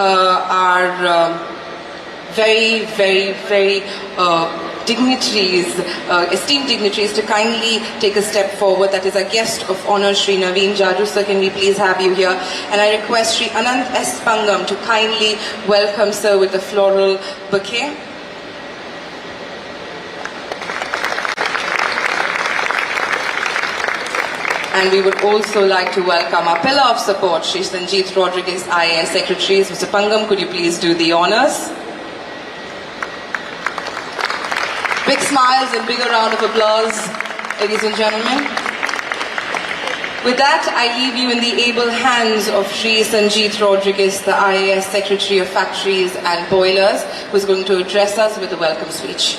our very dignitaries, esteemed dignitaries, to kindly take a step forward. That is our guest of honor, Sri Naveen Jaju. Sir, can we please have you here? And I request Sri Anant S. Pangam to kindly welcome Sir with a floral bouquet. And we would also like to welcome our pillar of support, Sri Sanjeet Rodriguez, IAS Secretaries. Mr. Pangam, could you please do the honors? Big smiles and bigger round of applause, ladies and gentlemen. With that, I leave you in the able hands of Sri Sanjeet Rodriguez, the IAS Secretary of Factories and Boilers, who is going to address us with a welcome speech.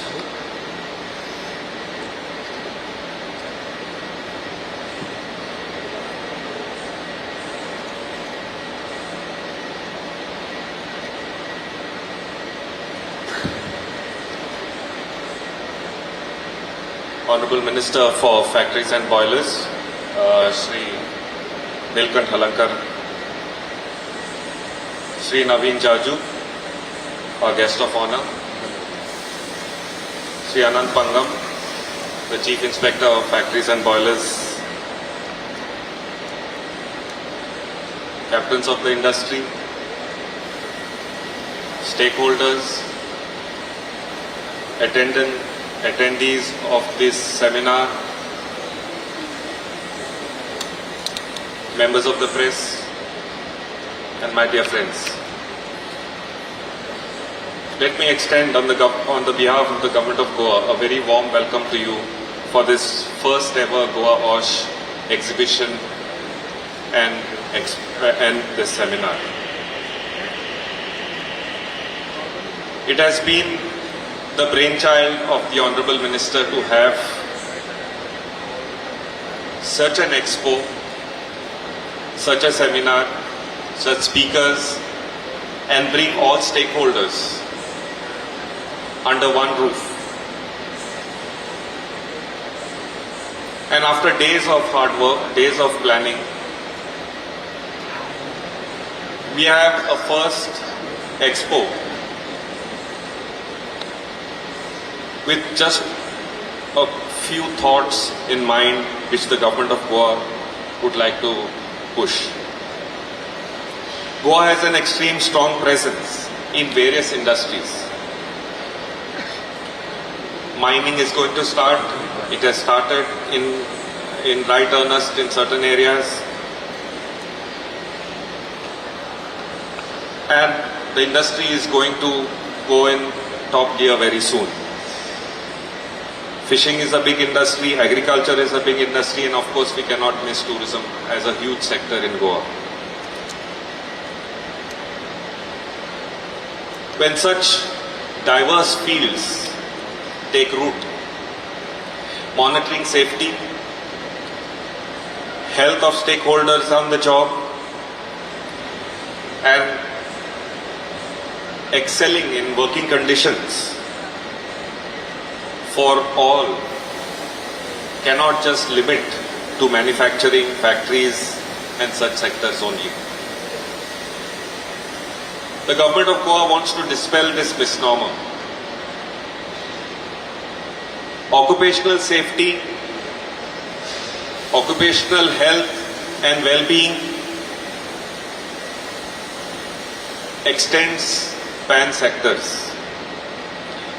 Honorable Minister for Factories and Boilers, Sri Nilkant Halankar, Sri Naveen Jaju, our guest of honor, Sri Anant Pangam, the Chief Inspector of Factories and Boilers, captains of the industry, stakeholders, attendees of this seminar, members of the press, and my dear friends. Let me extend on the behalf of the Government of Goa a very warm welcome to you for this first ever Goa OSH exhibition and this seminar. It has been the brainchild of the Honorable Minister to have such an expo, such a seminar, such speakers, and bring all stakeholders under one roof. And after days of hard work, days of planning, we have a first expo with just a few thoughts in mind which the Government of Goa would like to push. Goa has an extreme strong presence in various industries. Mining is going to start. It has started in right earnest in certain areas. And the industry is going to go in top gear very soon. Fishing is a big industry, agriculture is a big industry, and of course we cannot miss tourism as a huge sector in Goa. When such diverse fields take root, monitoring safety, health of stakeholders on the job, and excelling in working conditions for all cannot just limit to manufacturing, factories and such sectors only. The Government of Goa wants to dispel this misnomer. Occupational safety, occupational health and well-being extends pan sectors.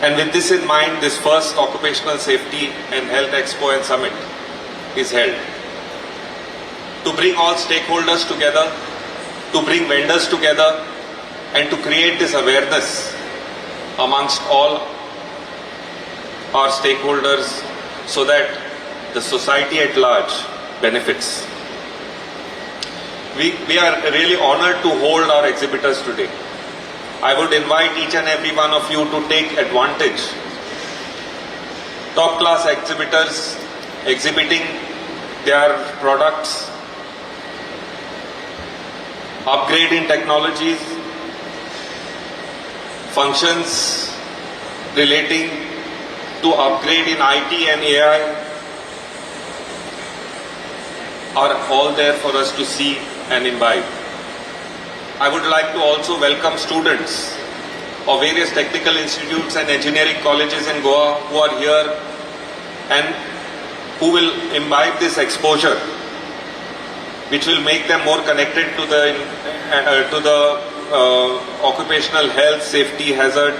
And with this in mind, this first Occupational Safety and Health Expo and Summit is held to bring all stakeholders together, to bring vendors together, and to create this awareness amongst all our stakeholders so that the society at large benefits. We are really honored to hold our exhibitors today. I would invite each and every one of you to take advantage. Top class exhibitors exhibiting their products, upgrading technologies, functions relating to upgrade in IT and AI are all there for us to see and imbibe. I would like to also welcome students of various technical institutes and engineering colleges in Goa who are here and who will imbibe this exposure, which will make them more connected to the occupational health, safety, hazard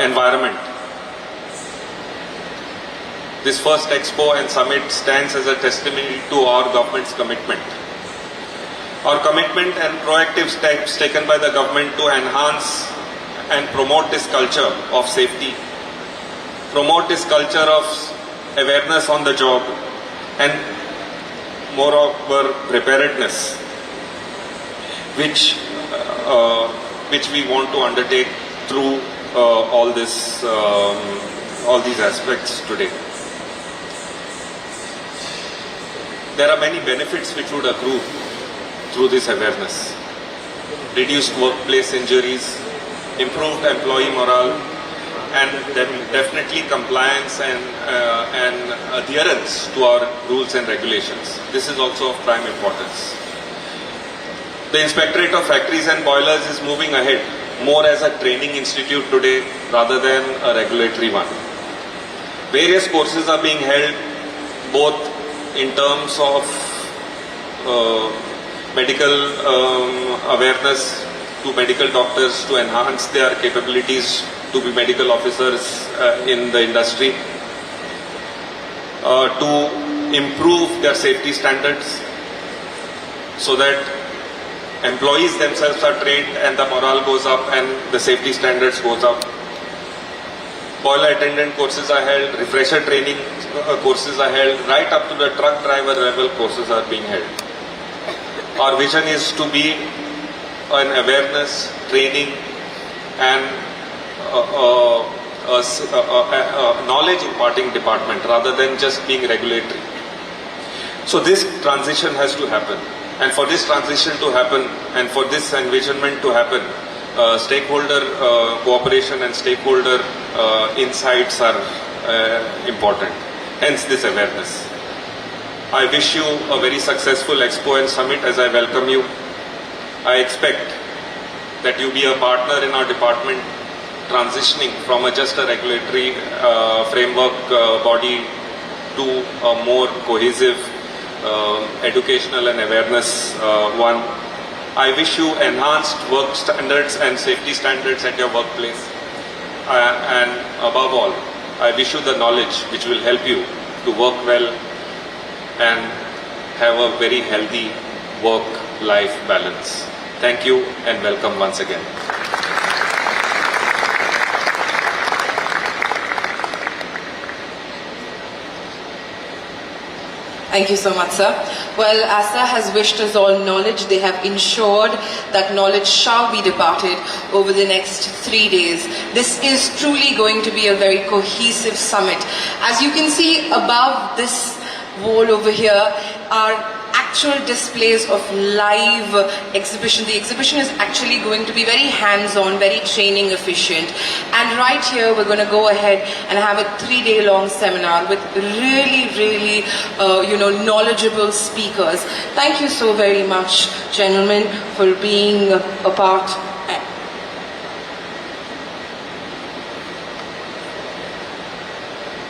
environment. This first Expo and Summit stands as a testimony to our government's commitment. Our commitment and proactive steps taken by the government to enhance and promote this culture of safety, promote this culture of awareness on the job, and moreover preparedness, which we want to undertake through all these aspects today. There are many benefits which would accrue through this awareness: reduced workplace injuries, improved employee morale, and then definitely compliance and adherence to our rules and regulations. This is also of prime importance. The Inspectorate of Factories and Boilers is moving ahead more as a training institute today rather than a regulatory one. Various courses are being held both in terms of medical awareness to medical doctors to enhance their capabilities to be medical officers in the industry, to improve their safety standards so that employees themselves are trained and the morale goes up and the safety standards goes up. Boiler attendant courses are held, refresher training courses are held, right up to the truck driver level courses are being held. Our vision is to be an awareness, training and knowledge imparting department rather than just being regulatory. So this transition has to happen, and for this transition to happen and for this envisionment to happen, stakeholder cooperation and stakeholder insights are important, hence this awareness. I wish you a very successful Expo and Summit as I welcome you. I expect that you be a partner in our department, transitioning from just a regulatory framework body to a more cohesive educational and awareness one. I wish you enhanced work standards and safety standards at your workplace. And above all, I wish you the knowledge which will help you to work well and have a very healthy work-life balance. Thank you and welcome once again. Thank you so much, sir. Well, as sir has wished us all knowledge, they have ensured that knowledge shall be departed over the next 3 days. This is truly going to be a very cohesive summit. As you can see above this wall over here are actual displays of live exhibition. The exhibition is actually going to be very hands-on, very training efficient. And right here we're going to go ahead and have a 3-day long seminar with really knowledgeable speakers. Thank you so very much, gentlemen, for being a part.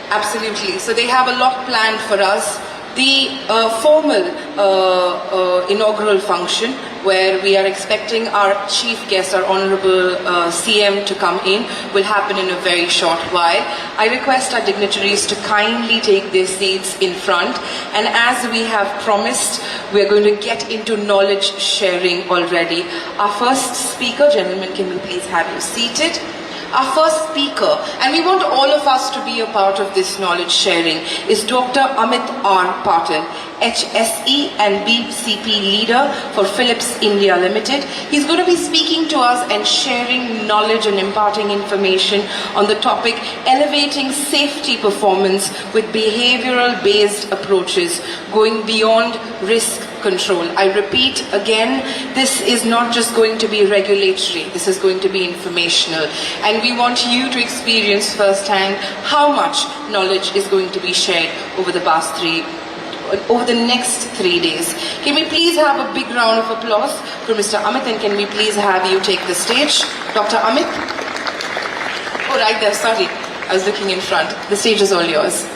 Absolutely. So they have a lot planned for us. The formal inaugural function, where we are expecting our chief guest, our Honorable CM, to come in, will happen in a very short while. I request our dignitaries to kindly take their seats in front. And as we have promised, we are going to get into knowledge sharing already. Our first speaker, gentlemen, can we please have you seated? Our first speaker, and we want all of us to be a part of this knowledge sharing, is Dr. Amit R. Patil, HSE and BCP leader for Philips India Limited. He's going to be speaking to us and sharing knowledge and imparting information on the topic elevating safety performance with behavioral based approaches, going beyond risk control. I repeat again, this is not just going to be regulatory, this is going to be informational. And we want you to experience firsthand how much knowledge is going to be shared over the past over the next 3 days. Can we please have a big round of applause for Mr. Amit, and can we please have you take the stage? Dr. Amit? Oh, right there, sorry. I was looking in front. The stage is all yours.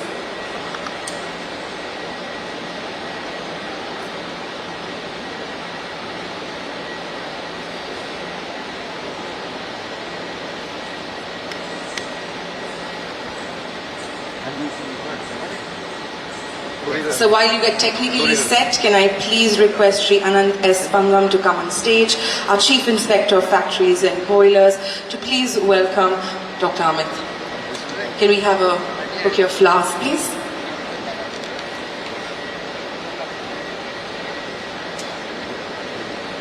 So while you get technically set, can I please request Sri Anand S. Pangam to come on stage, our Chief Inspector of Factories and Boilers, to please welcome Dr. Amit. Can we have a bouquet of flowers, please?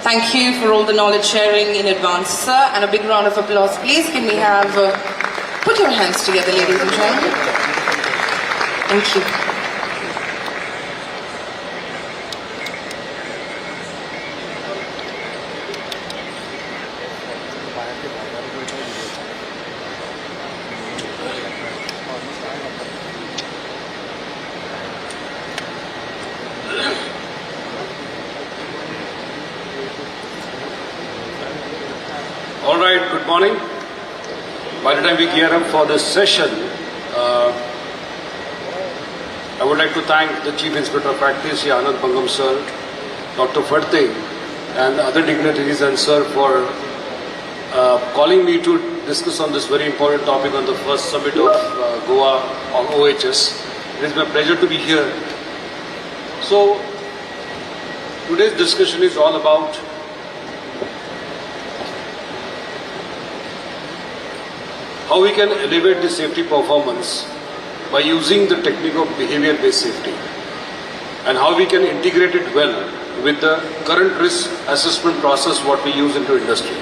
Thank you for all the knowledge sharing in advance, sir, and a big round of applause, please. Can we have, put your hands together, ladies and gentlemen. Thank you. All right, good morning. By the time we gear up for this session, I would like to thank the Chief Inspector of Factories, Sri Anand Pangam sir, Dr. Ferte, and the other dignitaries and sir for calling me to discuss on this very important topic on the first summit of Goa on OHS. It is my pleasure to be here. So, today's discussion is all about how we can elevate the safety performance by using the technique of behavior-based safety, and how we can integrate it well with the current risk assessment process what we use into industry.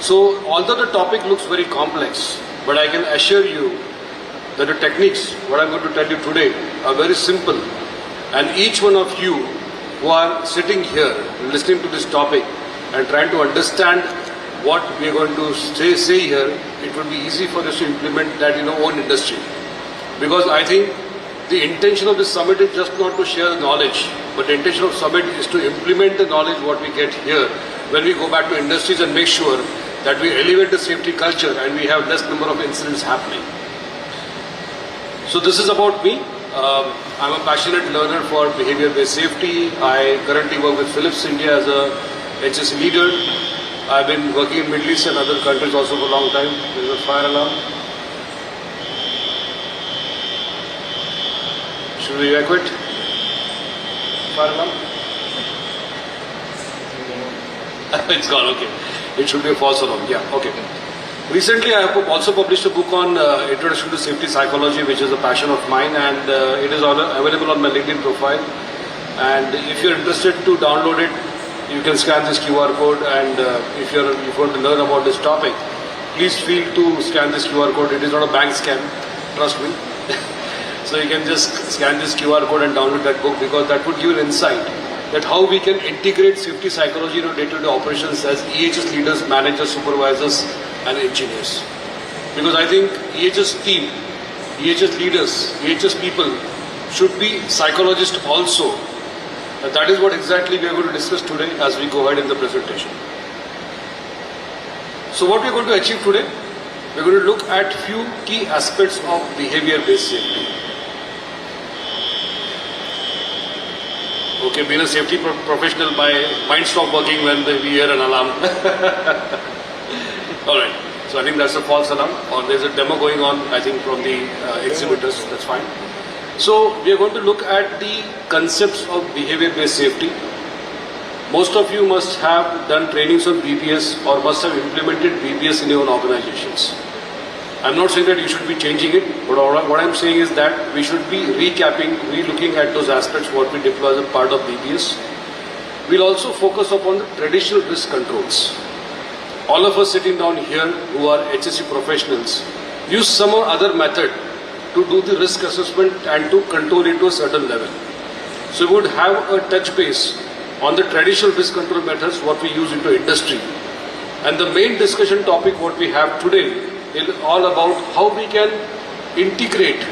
So, although the topic looks very complex, but I can assure you that the techniques, what I'm going to tell you today, are very simple, and each one of you who are sitting here listening to this topic and trying to understand what we are going to say here, it would be easy for us to implement that in our own industry. Because I think the intention of this summit is just not to share the knowledge, but the intention of summit is to implement the knowledge what we get here when we go back to industries and make sure that we elevate the safety culture and we have less number of incidents happening. So this is about me. I'm a passionate learner for behavior-based safety. I currently work with Philips India as a HSE leader. I've been working in Middle East and other countries also for a long time. There's a fire alarm. Should we evacuate? Fire alarm? It's gone, okay. It should be a false alarm, yeah, okay. Recently I have also published a book on Introduction to Safety Psychology, which is a passion of mine, and it is available on my LinkedIn profile. And if you're interested to download it, you can scan this QR code, and if you want to learn about this topic, please feel to scan this QR code. It is not a bank scam, trust me. So you can just scan this QR code and download that book, because that would give you an insight that how we can integrate safety psychology in our day-to-day operations as EHS leaders, managers, supervisors and engineers. Because I think EHS team, EHS leaders, EHS people should be psychologists also. And that is what exactly we are going to discuss today as we go ahead in the presentation. So what we are going to achieve today, we are going to look at few key aspects of behavior-based safety. Okay, being a safety professional, my mind stopped working when we hear an alarm. Alright, so I think that's a false alarm, or there's a demo going on, I think, from the exhibitors, that's fine. So we are going to look at the concepts of behavior-based safety. Most of you must have done trainings on BPS or must have implemented BPS in your own organizations. I'm not saying that you should be changing it, but what I'm saying is that we should be recapping, re-looking at those aspects what we deploy as a part of BPS. We'll also focus upon the traditional risk controls. All of us sitting down here who are HSE professionals use some or other method to do the risk assessment and to control it to a certain level. So we would have a touch base on the traditional risk control methods what we use into industry. And the main discussion topic what we have today is all about how we can integrate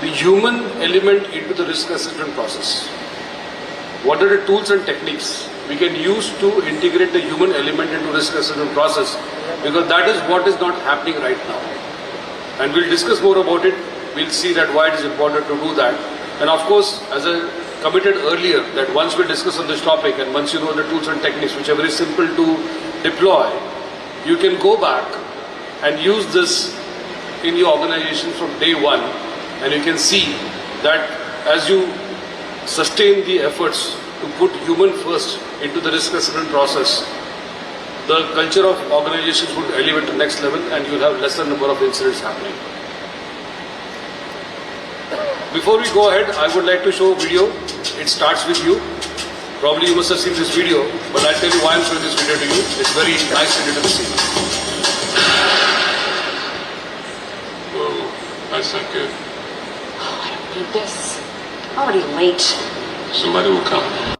the human element into the risk assessment process. What are the tools and techniques we can use to integrate the human element into risk assessment process, because that is what is not happening right now. And we'll discuss more about it. We'll see that why it is important to do that. And of course, as I committed earlier, that once we discuss on this topic and once you know the tools and techniques which are very simple to deploy, you can go back and use this in your organization from day one, and you can see that as you sustain the efforts to put human first into the risk assessment process, the culture of organizations would elevate to the next level and you will have lesser number of incidents happening. Before we go ahead, I would like to show a video. It starts with you. Probably you must have seen this video, but I'll tell you why I'm showing this video to you. It's very nice video to see. Whoa, that's not good. Oh, I don't need this. Already late. Somebody will come.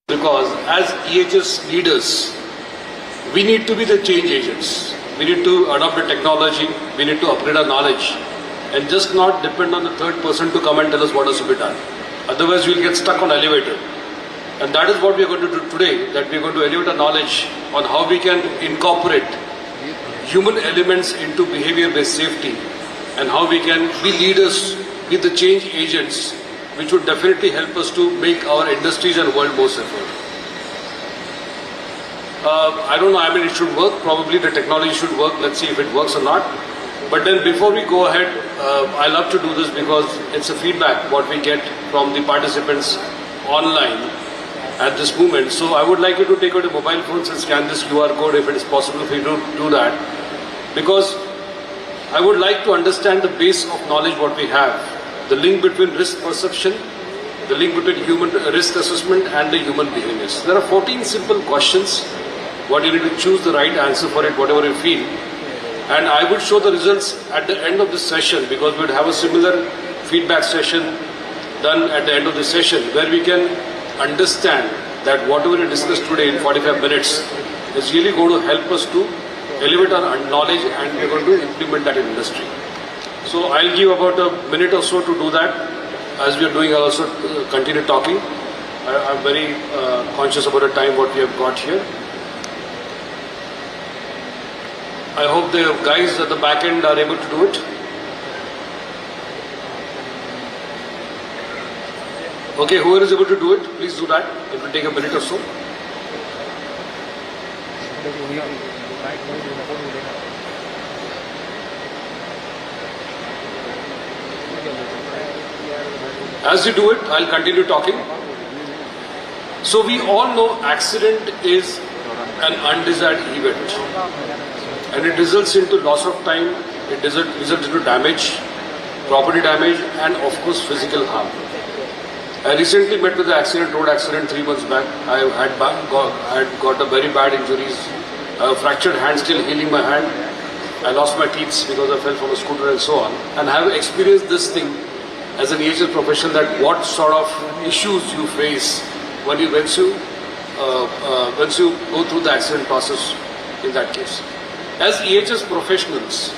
Because as EHS leaders, we need to be the change agents. We need to adopt the technology, we need to upgrade our knowledge, and just not depend on the third person to come and tell us what has to be done. Otherwise, we will get stuck on elevator. And that is what we are going to do today, that we are going to elevate our knowledge on how we can incorporate human elements into behavior-based safety, and how we can be leaders, be the change agents, which would definitely help us to make our industries and world more safer. I don't know, I mean, it should work. Probably the technology should work. Let's see if it works or not. But then before we go ahead, I love to do this because it's a feedback what we get from the participants online at this moment. So I would like you to take out your mobile phones and scan this QR code if it is possible for you to do that. Because I would like to understand the base of knowledge what we have. The link between risk perception, the link between human risk assessment and the human behaviors. There are 14 simple questions. What you need to choose the right answer for it, whatever you feel. And I would show the results at the end of this session, because we would have a similar feedback session done at the end of the session, where we can understand that whatever we discussed today in 45 minutes is really going to help us to elevate our knowledge, and we are going to implement that in industry. So I'll give about a minute or so to do that. As we are doing, I'll also continue talking. I'm very conscious about the time what we have got here. I hope the guys at the back end are able to do it. Okay, whoever is able to do it, please do that. It will take a minute or so. As you do it, I'll continue talking. So we all know accident is an undesired event, and it results into loss of time, it results into damage, property damage, and of course physical harm. I recently met with an road accident 3 months back. I had got a very bad injuries, fractured hand, still healing my hand. I lost my teeth because I fell from a scooter and so on. And I have experienced this thing as an EHS professional that what sort of issues you face when you go through the accident process in that case. As EHS professionals,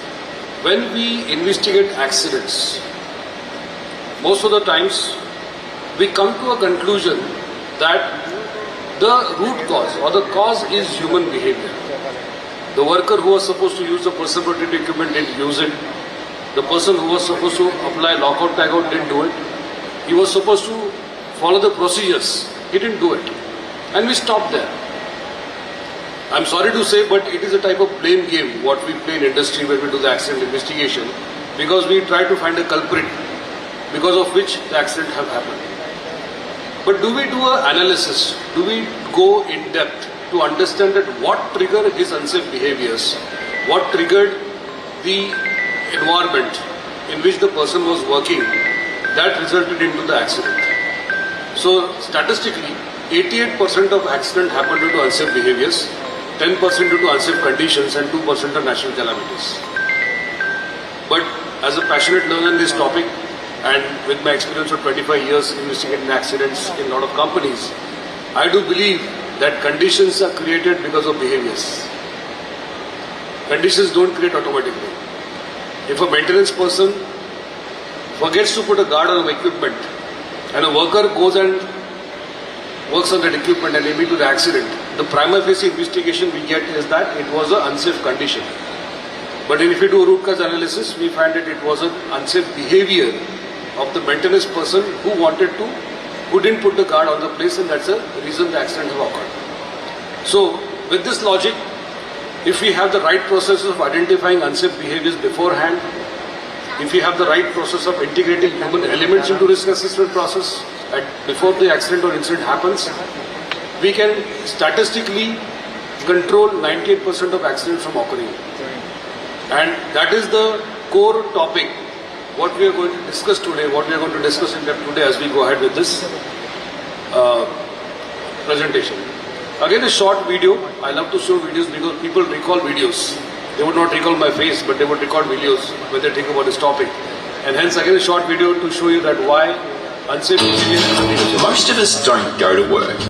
when we investigate accidents, most of the times we come to a conclusion that the root cause or the cause is human behavior. The worker who was supposed to use the personal protective equipment didn't use it. The person who was supposed to apply lockout tagout didn't do it. He was supposed to follow the procedures. He didn't do it. And we stopped there. I'm sorry to say, but it is a type of blame game what we play in industry when we do the accident investigation, because we try to find a culprit because of which the accident have happened. But do we do an analysis? Do we go in depth to understand that what triggered his unsafe behaviors? What triggered the environment in which the person was working that resulted into the accident? So statistically, 88% of accident happen due to unsafe behaviors, 10% due to unsafe conditions, and 2% are natural calamities. But as a passionate learner in this topic, and with my experience of 25 years investigating accidents in a lot of companies, I do believe that conditions are created because of behaviors. Conditions don't create automatically. If a maintenance person forgets to put a guard on equipment and a worker goes and works on that equipment and leading to the accident, the prima facie investigation we get is that it was an unsafe condition. But if we do a root cause analysis, we find that it was an unsafe behavior of the maintenance person who didn't put the guard on the place, and that's the reason the accident have occurred. So with this logic, if we have the right process of identifying unsafe behaviors beforehand, if we have the right process of integrating human elements into risk assessment process before the accident or incident happens, we can statistically control 98% of accidents from occurring. And that is the core topic, what we are going to discuss today, what we are going to discuss in depth today as we go ahead with this presentation. Again, a short video. I love to show videos because people recall videos. They would not recall my face, but they would record videos when they think about this topic. And hence, again, a short video to show you that why unsafe behavior is a leadership. Most of us don't go to work.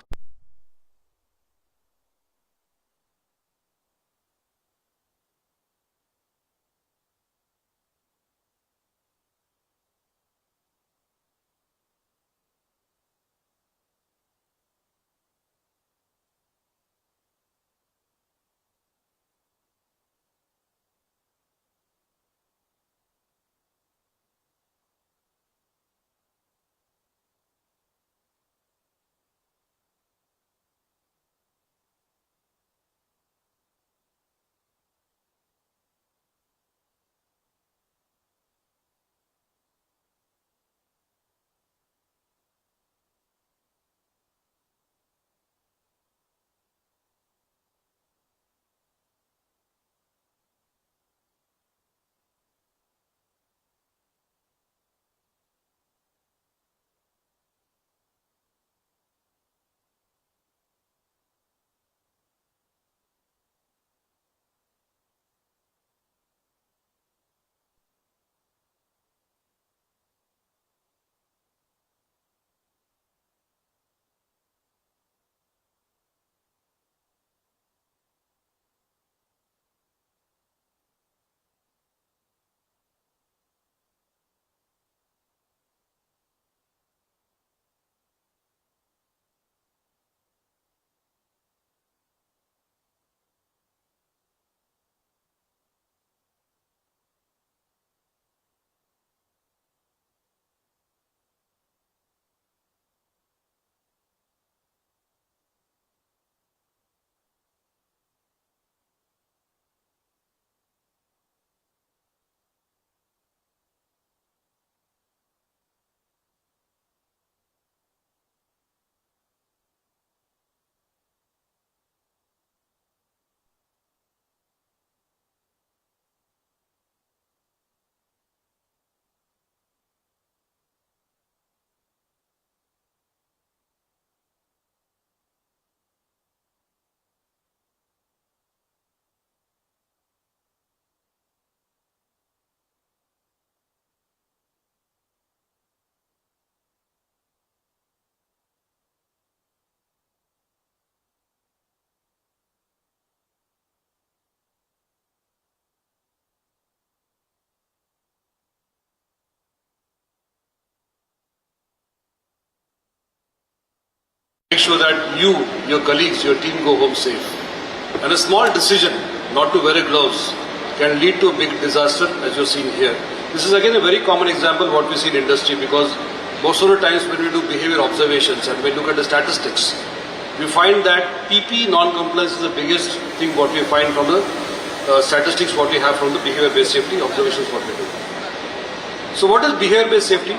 make sure that you, your colleagues, your team go home safe. And a small decision not to wear gloves can lead to a big disaster, as you're seeing here. This is again a very common example what we see in industry, because most of the times when we do behavior observations and we look at the statistics, we find that PP non-compliance is the biggest thing what we find from the statistics what we have from the behavior-based safety observations what we do. So what is behavior-based safety?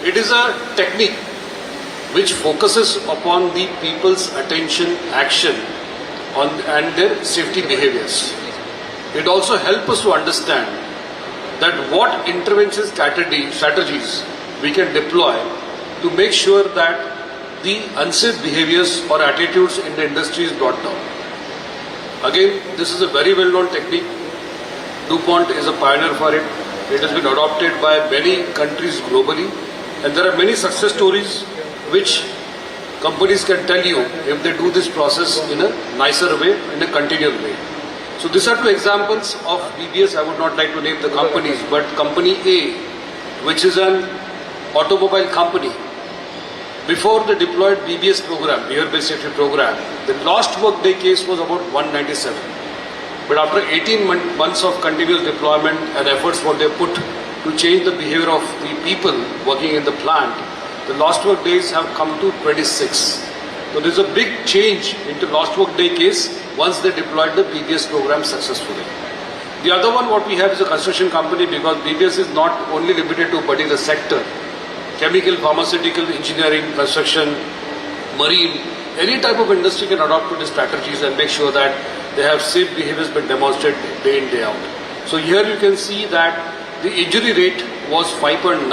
It is a technique which focuses upon the people's attention, action and their safety behaviors. It also helps us to understand that what intervention strategies we can deploy to make sure that the unsafe behaviors or attitudes in the industry is brought down. Again, this is a very well-known technique. DuPont is a pioneer for it. It has been adopted by many countries globally, and there are many success stories which companies can tell you if they do this process in a nicer way, in a continual way. So these are two examples of BBS. I would not like to name the companies, but company A, which is an automobile company, before they deployed BBS program, behavior-based safety program, the lost workday case was about 197. But after 18 months of continuous deployment and efforts what they put to change the behavior of the people working in the plant, the lost work days have come to 26. So there is a big change into lost work day case once they deployed the BBS program successfully. The other one what we have is a construction company, because BBS is not only limited to a particular sector. Chemical, pharmaceutical, engineering, construction, marine, any type of industry can adopt to these strategies and make sure that they have safe behaviors been demonstrated day in, day out. So here you can see that the injury rate was 5.9,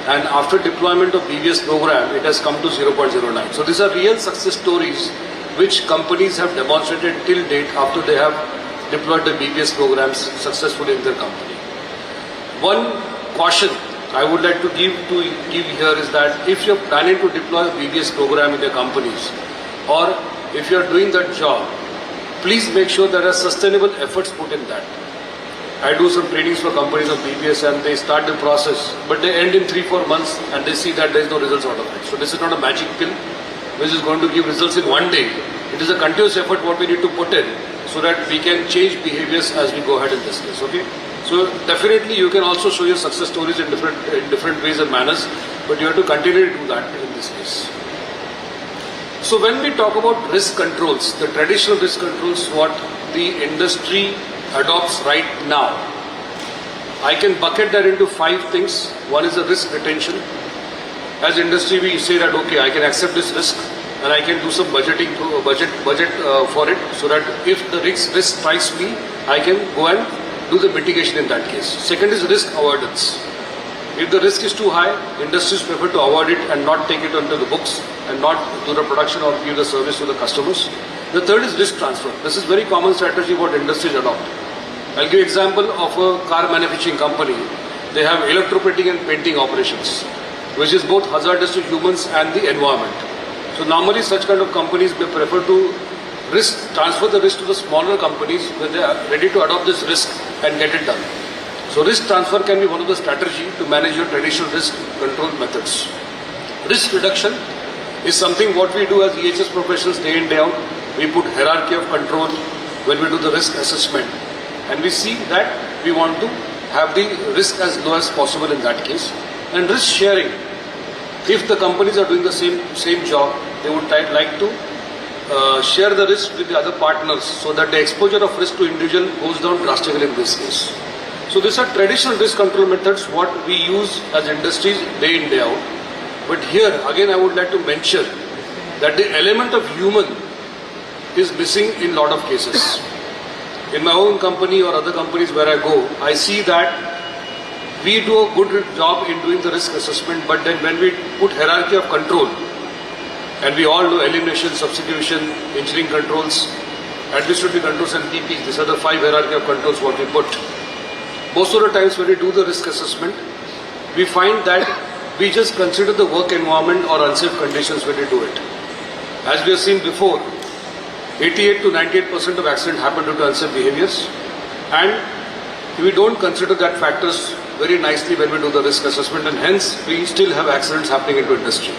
and after deployment of BBS program, it has come to 0.09. So these are real success stories which companies have demonstrated till date after they have deployed the BBS programs successfully in their company. One caution I would like to give here is that if you're planning to deploy a BBS program in your companies, or if you're doing that job, please make sure there are sustainable efforts put in that. I do some trainings for companies of BBS and they start the process, but they end in 3-4 months and they see that there is no results out of it. So this is not a magic pill which is going to give results in one day. It is a continuous effort what we need to put in so that we can change behaviors as we go ahead in this case. Okay. So definitely you can also show your success stories in different ways and manners, but you have to continue to do that in this case. So when we talk about risk controls, the traditional risk controls what the industry adopts right now, I can bucket that into 5 things. One is the risk retention. As industry we say that okay, I can accept this risk and I can do some budgeting for it, so that if the risk strikes me, I can go and do the mitigation in that case. Second is risk avoidance. If the risk is too high, industries prefer to avoid it and not take it onto the books and not do the production or give the service to the customers. The third is risk transfer. This is very common strategy what industries adopt. I'll give example of a car manufacturing company. They have electroplating and painting operations, which is both hazardous to humans and the environment. So normally such kind of companies may prefer to transfer the risk to the smaller companies where they are ready to adopt this risk and get it done. So risk transfer can be one of the strategy to manage your traditional risk control methods. Risk reduction is something what we do as EHS professionals day in, day out. We put hierarchy of control when we do the risk assessment, and we see that we want to have the risk as low as possible in that case. And risk sharing. If the companies are doing the same job, they would like to share the risk with the other partners so that the exposure of risk to individual goes down drastically in this case. So these are traditional risk control methods what we use as industries day in, day out. But here again I would like to mention that the element of human is missing in lot of cases. In my own company or other companies where I go, I see that we do a good job in doing the risk assessment, but then when we put hierarchy of control, and we all know elimination, substitution, engineering controls, administrative controls and PPs, these are the 5 hierarchy of controls what we put. Most of the times when we do the risk assessment, we find that we just consider the work environment or unsafe conditions when we do it. As we have seen before, 88 to 98% of accidents happen due to unsafe behaviors, and we don't consider that factors very nicely when we do the risk assessment, and hence we still have accidents happening into industry.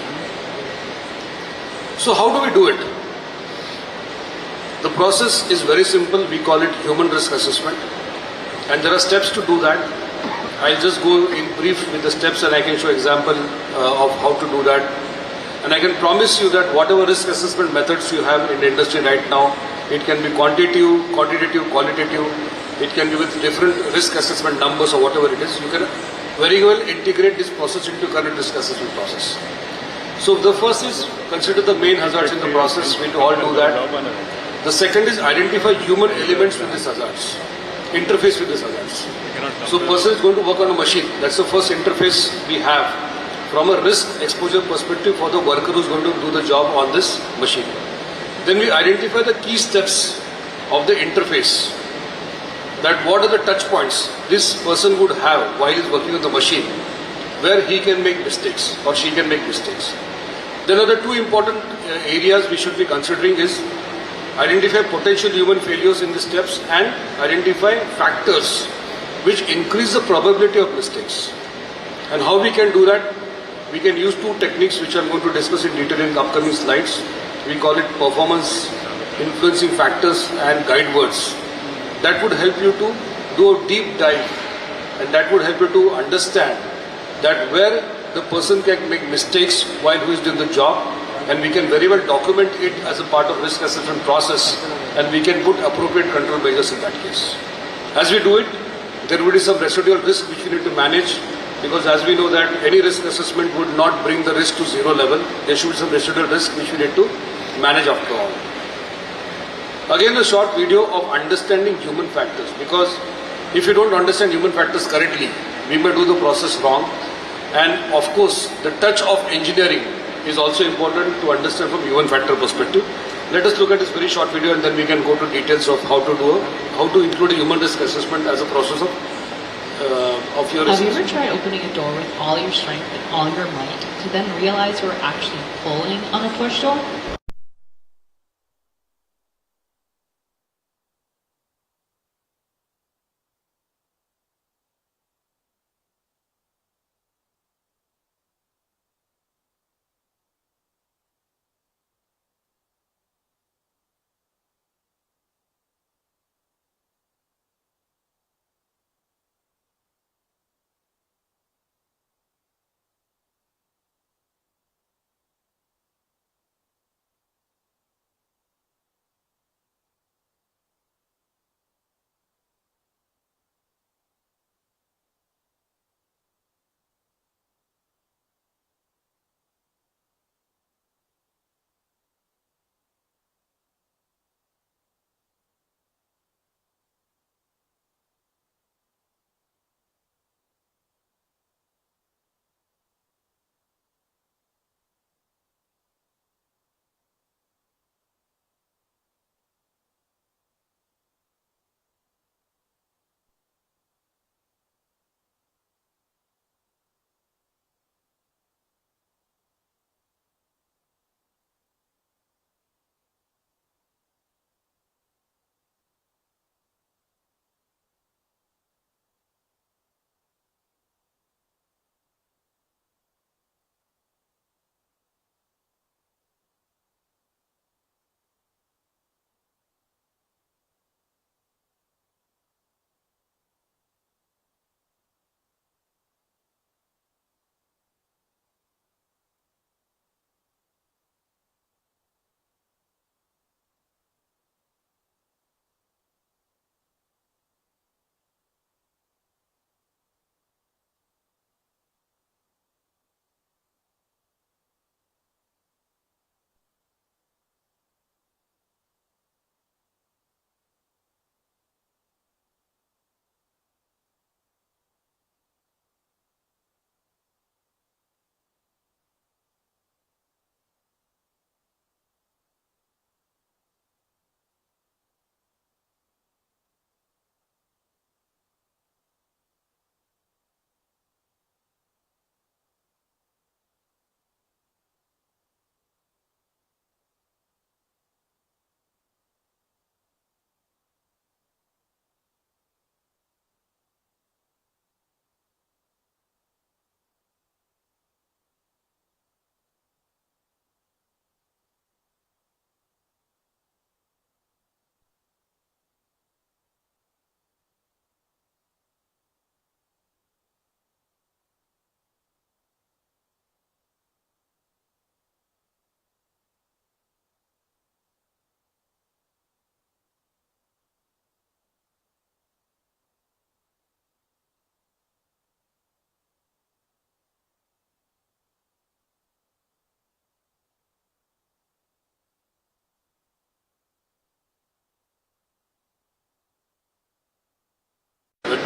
So how do we do it? The process is very simple. We call it human risk assessment. And there are steps to do that. I'll just go in brief with the steps and I can show example of how to do that. And I can promise you that whatever risk assessment methods you have in the industry right now, it can be quantitative, qualitative, it can be with different risk assessment numbers or whatever it is. You can very well integrate this process into current risk assessment process. So the first is consider the main hazards in the process. We all do that. The second is identify human elements with these hazards, interface with these hazards. So person is going to work on a machine. That's the first interface we have from a risk exposure perspective for the worker who's going to do the job on this machine. Then we identify the key steps of the interface. That what are the touch points this person would have while he's working on the machine, where he can make mistakes or she can make mistakes. Then other two important areas we should be considering is identify potential human failures in the steps and identify factors which increase the probability of mistakes. And how we can do that? We can use two techniques which I'm going to discuss in detail in the upcoming slides. We call it performance influencing factors and guide words. That would help you to do a deep dive and that would help you to understand that where the person can make mistakes while he is doing the job, and we can very well document it as a part of risk assessment process and we can put appropriate control measures in that case. As we do it, there will be some residual risk which we need to manage, because as we know that any risk assessment would not bring the risk to zero level. There should be some residual risk which we need to manage after all. Again, a short video of understanding human factors, because if you don't understand human factors correctly, we may do the process wrong. And of course, the touch of engineering is also important to understand from human factor perspective. Let us look at this very short video and then we can go to details of how to include a human risk assessment as a process of your Have you assessment. ever tried opening a door with all your strength and all your might to then realize you were actually pulling on a push door?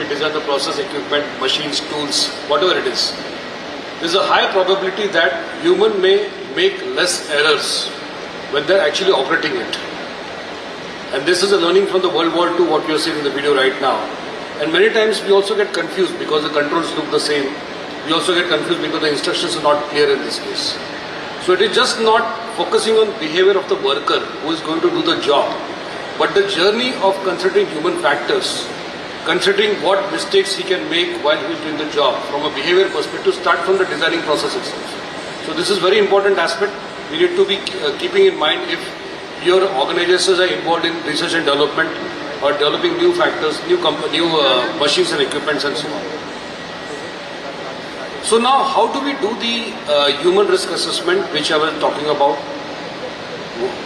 design the process, equipment, machines, tools, whatever it is. There's a high probability that human may make less errors when they're actually operating it. And this is a learning from the World War II, what you're seeing in the video right now. And many times we also get confused because the controls look the same. We also get confused because the instructions are not clear in this case. So it is just not focusing on behavior of the worker who is going to do the job, but the journey of considering human factors, considering what mistakes he can make while he is doing the job from a behavior perspective, start from the designing process itself. So this is very important aspect. We need to be keeping in mind if your organizations are involved in research and development or developing new factors, new machines and equipments and so on. So now, how do we do the human risk assessment, which I was talking about?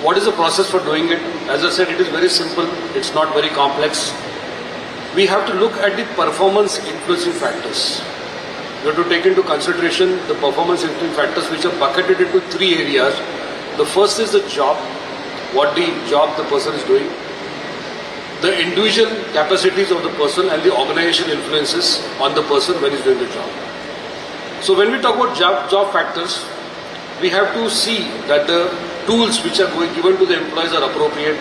What is the process for doing it? As I said, it is very simple. It's not very complex. We have to look at the performance influencing factors. We have to take into consideration the performance influencing factors, which are bucketed into 3 areas. The first is the job, what the job the person is doing. The individual capacities of the person and the organization influences on the person when he's doing the job. So when we talk about job factors, we have to see that the tools which are given to the employees are appropriate.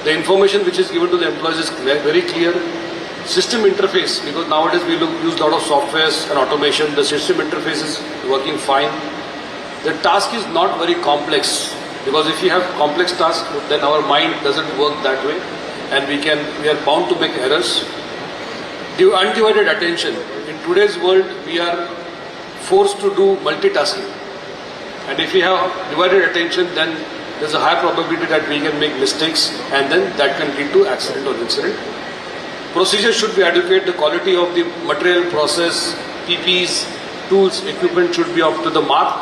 The information which is given to the employees is very clear. System interface, because nowadays we use a lot of softwares and automation. The system interface is working fine. The task is not very complex, because if you have complex tasks, then our mind doesn't work that way, and we are bound to make errors. The undivided attention. In today's world, we are forced to do multitasking, and if we have divided attention, then there's a high probability that we can make mistakes, and then that can lead to accident or incident. Procedures should be adequate. The quality of the material, process, PPs, tools, equipment should be up to the mark,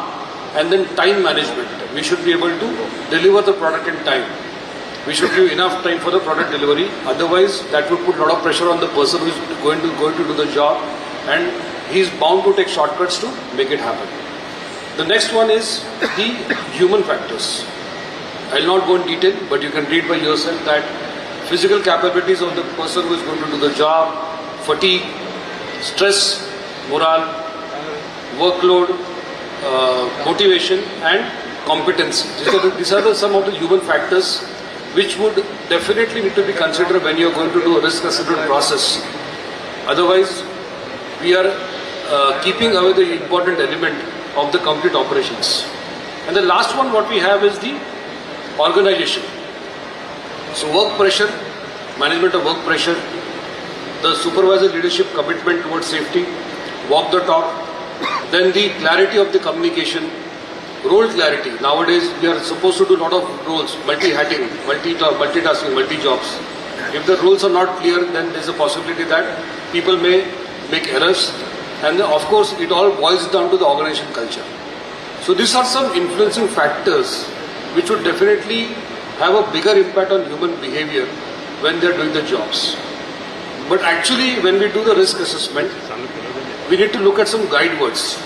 and then time management. We should be able to deliver the product in time. We should give enough time for the product delivery. Otherwise, that would put a lot of pressure on the person who is going to do the job, and he is bound to take shortcuts to make it happen. The next one is the human factors. I will not go in detail, but you can read by yourself that physical capabilities of the person who is going to do the job, fatigue, stress, morale, workload, motivation and competency. These are some of the human factors which would definitely need to be considered when you are going to do a risk assessment process. Otherwise, we are keeping away the important element of the complete operations. And the last one what we have is the organization. So work pressure, management of work pressure, the supervisor leadership commitment towards safety, walk the talk, then the clarity of the communication, role clarity. Nowadays we are supposed to do a lot of roles, multi-hatting, multitasking, multi-jobs. If the rules are not clear, then there is a possibility that people may make errors, and of course it all boils down to the organization culture. So these are some influencing factors which would definitely have a bigger impact on human behavior when they are doing the jobs. But actually, when we do the risk assessment, we need to look at some guide words.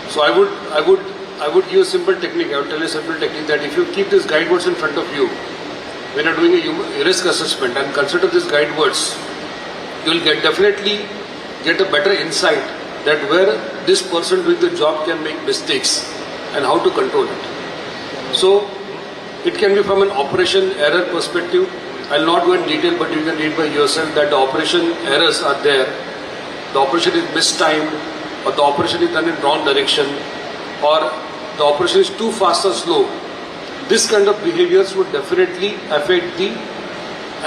So I would give a simple technique. I would tell you a simple technique that if you keep these guide words in front of you when you are doing a risk assessment and consider these guide words, you will definitely get a better insight that where this person doing the job can make mistakes and how to control it. So it can be from an operation error perspective. I will not go in detail, but you can read by yourself that the operation errors are there. The operation is mistimed, or the operation is done in wrong direction, or the operation is too fast or slow. This kind of behaviors would definitely affect the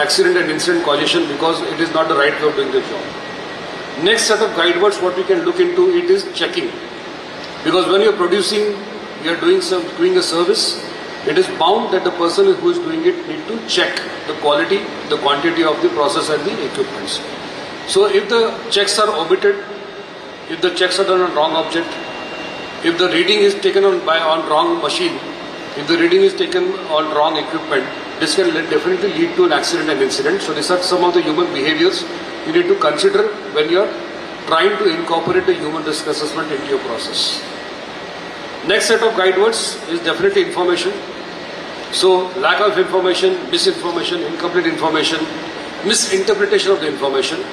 accident and incident causation, because it is not the right way of doing the job. Next set of guide words what we can look into, it is checking. Because when you are producing, you are doing a service, it is bound that the person who is doing it need to check the quality, the quantity of the process and the equipments. So if the checks are omitted, if the checks are done on wrong object, if the reading is taken on wrong machine, if the reading is taken on wrong equipment, this can definitely lead to an accident and incident. So these are some of the human behaviors you need to consider when you are trying to incorporate the human risk assessment into your process. Next set of guide words is definitely information. So lack of information, misinformation, incomplete information, misinterpretation of the information.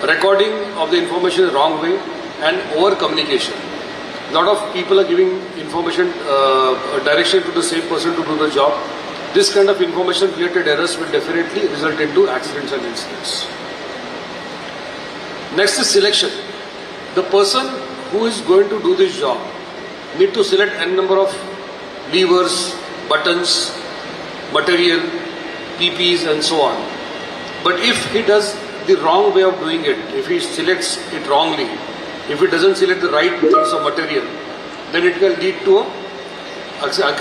recording of the information in wrong way, and over communication. A lot of people are giving information direction to the same person to do the job. This kind of information related errors will definitely result into accidents and incidents. Next is selection. The person who is going to do this job need to select n number of levers, buttons, material, PPs and so on. But if he does the wrong way of doing it, if he selects it wrongly, if he doesn't select the right piece of material, then it can lead to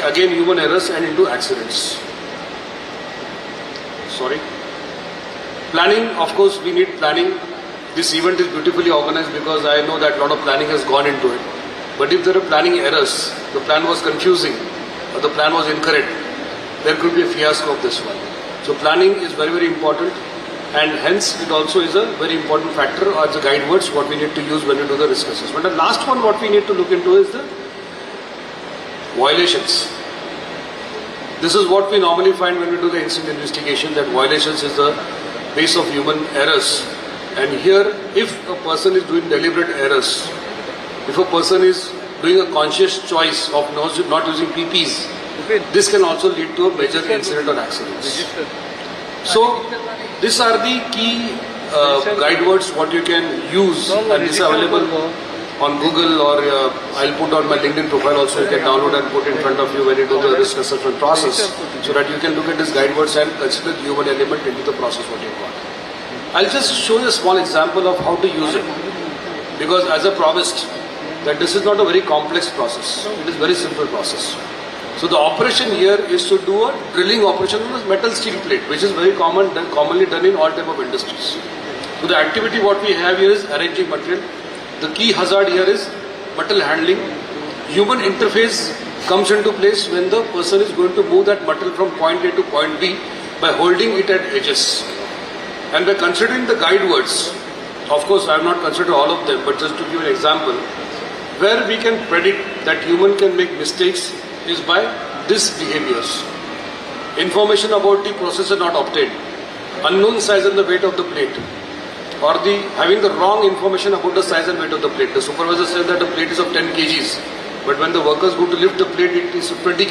again human errors and into accidents. Sorry. Planning, of course we need planning. This event is beautifully organized because I know that a lot of planning has gone into it. But if there are planning errors, the plan was confusing or the plan was incorrect, there could be a fiasco of this one. So planning is very, very important, and hence it also is a very important factor as a guide words what we need to use when we do the risk assessment. And last one what we need to look into is the violations. This is what we normally find when we do the incident investigation, that violations is the base of human errors. And here, if a person is doing deliberate errors, if a person is doing a conscious choice of not using PPs, this can also lead to a major incident or accidents. So, these are the key guide words what you can use, and this is available on Google, or I'll put on my LinkedIn profile also. You can download and put in front of you when you do the risk assessment process, so that you can look at these guide words and consider the human element into the process what you've got. I'll just show you a small example of how to use it, because as I promised that this is not a very complex process, it is a very simple process. So the operation here is to do a drilling operation on a metal steel plate, which is very commonly done in all type of industries. So the activity what we have here is arranging material. The key hazard here is metal handling. Human interface comes into place when the person is going to move that metal from point A to point B by holding it at edges. And by considering the guide words, of course I have not considered all of them, but just to give an example, where we can predict that human can make mistakes is by these behaviors. Information about the processor not obtained, unknown size and the weight of the plate, or having the wrong information about the size and weight of the plate. The supervisor says that the plate is of 10 kgs, but when the workers go to lift the plate, it is 20 kg.